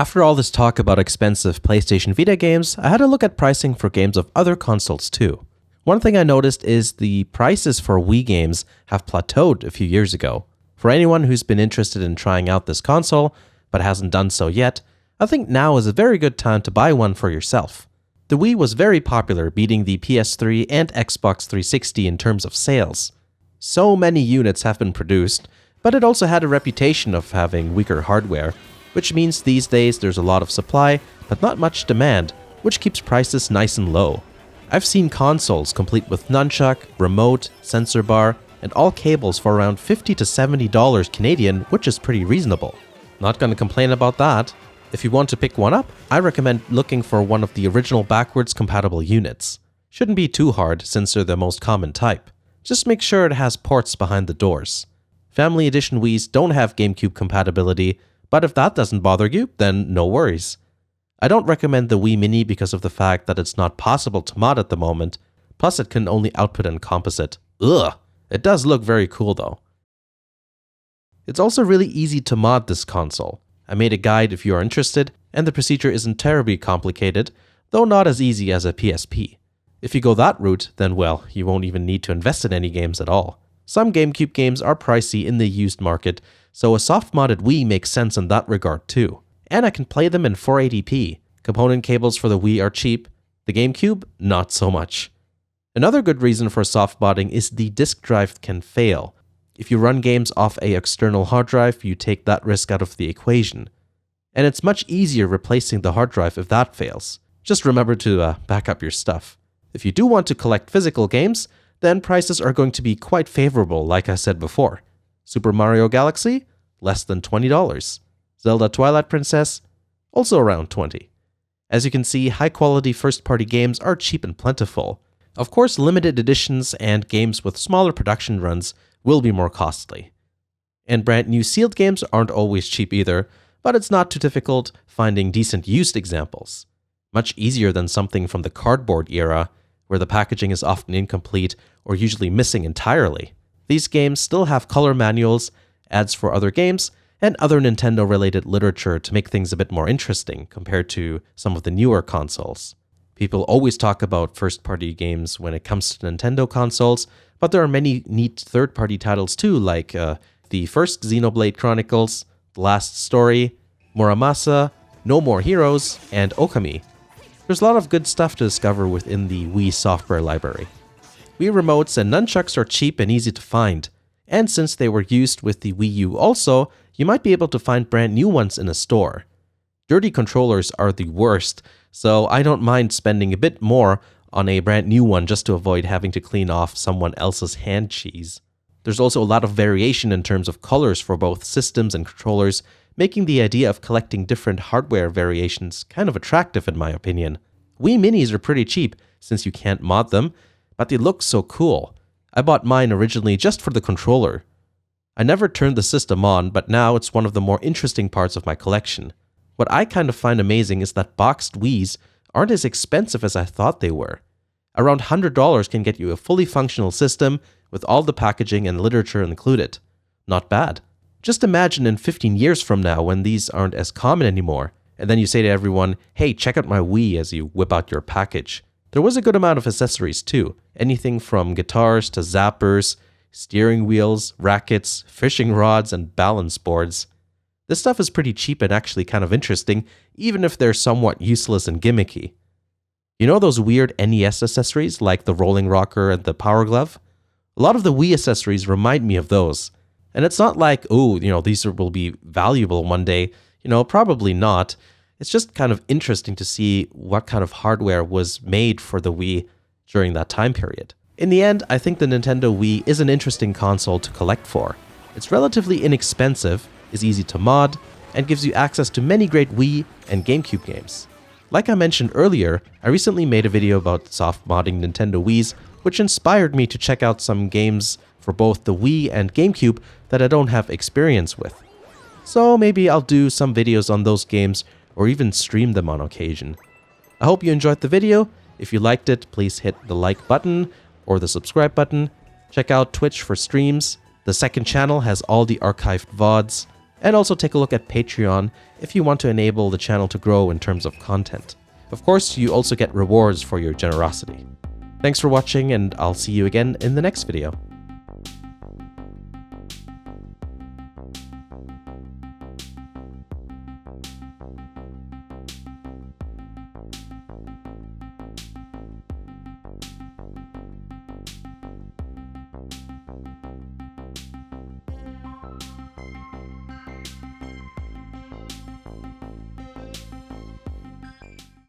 After all this talk about expensive PlayStation Vita games, I had a look at pricing for games of other consoles too. One thing I noticed is the prices for Wii games have plateaued a few years ago. For anyone who's been interested in trying out this console, but hasn't done so yet, I think now is a very good time to buy one for yourself. The Wii was very popular, beating the PS3 and Xbox 360 in terms of sales. So many units have been produced, but it also had a reputation of having weaker hardware, which means these days there's a lot of supply, but not much demand, which keeps prices nice and low. I've seen consoles complete with nunchuck, remote, sensor bar, and all cables for around $50 to $70 Canadian, which is pretty reasonable. Not gonna complain about that. If you want to pick one up, I recommend looking for one of the original backwards compatible units. Shouldn't be too hard since they're the most common type. Just make sure it has ports behind the doors. Family Edition Wiis don't have GameCube compatibility, but if that doesn't bother you, then no worries. I don't recommend the Wii Mini because of the fact that it's not possible to mod at the moment, plus it can only output in composite. Ugh! It does look very cool though. It's also really easy to mod this console. I made a guide if you are interested, and the procedure isn't terribly complicated, though not as easy as a PSP. If you go that route, then well, you won't even need to invest in any games at all. Some GameCube games are pricey in the used market, so a soft-modded Wii makes sense in that regard too. And I can play them in 480p. Component cables for the Wii are cheap, the GameCube, not so much. Another good reason for soft modding is the disk drive can fail. If you run games off an external hard drive, you take that risk out of the equation. And it's much easier replacing the hard drive if that fails. Just remember to back up your stuff. If you do want to collect physical games, then prices are going to be quite favorable, like I said before. Super Mario Galaxy? Less than $20. Zelda Twilight Princess? Also around $20. As you can see, high-quality first-party games are cheap and plentiful. Of course, limited editions and games with smaller production runs will be more costly. And brand new sealed games aren't always cheap either, but it's not too difficult finding decent used examples. Much easier than something from the cardboard era, where the packaging is often incomplete or usually missing entirely. These games still have color manuals, ads for other games, and other Nintendo-related literature to make things a bit more interesting compared to some of the newer consoles. People always talk about first-party games when it comes to Nintendo consoles, but there are many neat third-party titles too, like the first Xenoblade Chronicles, The Last Story, Muramasa, No More Heroes, and Okami. There's a lot of good stuff to discover within the Wii software library. Wii remotes and nunchucks are cheap and easy to find, and since they were used with the Wii U also, you might be able to find brand new ones in a store. Dirty controllers are the worst, so I don't mind spending a bit more on a brand new one just to avoid having to clean off someone else's hand cheese. There's also a lot of variation in terms of colors for both systems and controllers, making the idea of collecting different hardware variations kind of attractive in my opinion. Wii Minis are pretty cheap since you can't mod them, but they look so cool. I bought mine originally just for the controller. I never turned the system on, but now it's one of the more interesting parts of my collection. What I kind of find amazing is that boxed Wiis aren't as expensive as I thought they were. Around $100 can get you a fully functional system with all the packaging and literature included. Not bad. Just imagine in 15 years from now when these aren't as common anymore, and then you say to everyone, hey, check out my Wii as you whip out your package. There was a good amount of accessories too, anything from guitars to zappers, steering wheels, rackets, fishing rods, and balance boards. This stuff is pretty cheap and actually kind of interesting, even if they're somewhat useless and gimmicky. You know those weird NES accessories like the rolling rocker and the power glove? A lot of the Wii accessories remind me of those. And it's not like, these will be valuable one day. Probably not. It's just kind of interesting to see what kind of hardware was made for the Wii during that time period. In the end, I think the Nintendo Wii is an interesting console to collect for. It's relatively inexpensive, is easy to mod, and gives you access to many great Wii and GameCube games. Like I mentioned earlier, I recently made a video about soft modding Nintendo Wiis, which inspired me to check out some games for both the Wii and GameCube that I don't have experience with. So maybe I'll do some videos on those games or even stream them on occasion. I hope you enjoyed the video. If you liked it, please hit the like button or the subscribe button. Check out Twitch for streams. The second channel has all the archived VODs. And also take a look at Patreon if you want to enable the channel to grow in terms of content. Of course, you also get rewards for your generosity. Thanks for watching, and I'll see you again in the next video.